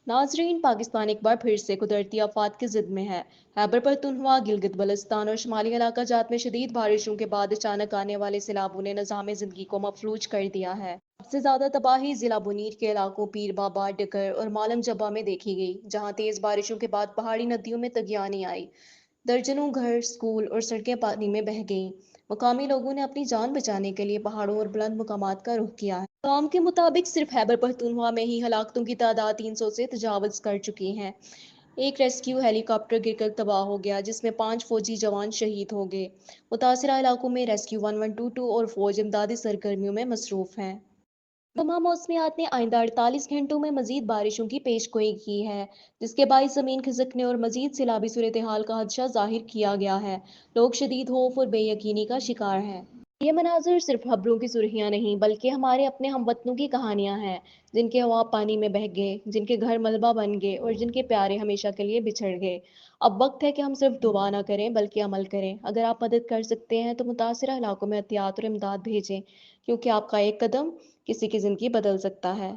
नाजरीन, पाकिस्तान एक बार फिर से कुदरती आफात की जिद में है। खैबर पख्तूनख्वा, गिलगित बल्तिस्तान और शुमाली इलाका जात में शदीद बारिशों के बाद अचानक आने वाले सैलाबों ने निज़ाम जिंदगी को मफलूज कर दिया है। सबसे ज्यादा तबाही जिला बुनीर के इलाकों पीर बाबा, डकर और मालम जब्बा में देखी गई, जहां तेज बारिशों के बाद पहाड़ी नदियों में तगियानी आई। दर्जनों घर, स्कूल और सड़कें पानी में बह गईं। मकामी लोगों ने अपनी जान बचाने के लिए पहाड़ों और बुलंद मुकामात का रुख किया है। काम के मुताबिक सिर्फ खैबर पख्तूनख्वा में ही हलाकतों की तादाद 300 से तजावज कर चुकी है। एक रेस्क्यू हेलीकॉप्टर गिरकर तबाह हो गया, जिसमें 5 फौजी जवान शहीद हो गए। मुतासरा इलाकों में रेस्क्यू 1122 और फौज इमदादी सरगर्मियों में मसरूफ हैं। तमाम मौसमियात ने आइंदा 48 घंटों में मजीद बारिशों की पेशगोई की है, जिसके बायस जमीन खिसकने और मजीद सैलाबी सूरत हाल का खदशा जाहिर किया गया है। लोग शदीद खौफ और बेयकीनी का शिकार हैं। ये मनाजिर सिर्फ खबरों की सुर्खियां नहीं, बल्कि हमारे अपने हमवतनों की कहानियां हैं, जिनके हवा पानी में बह गए, जिनके घर मलबा बन गए और जिनके प्यारे हमेशा के लिए बिछड़ गए। अब वक्त है कि हम सिर्फ दुआ ना करें, बल्कि अमल करें। अगर आप मदद कर सकते हैं तो मुतासरा इलाकों में एहतियात और इमदाद भेजें, क्योंकि आपका एक कदम किसी की जिंदगी बदल सकता है।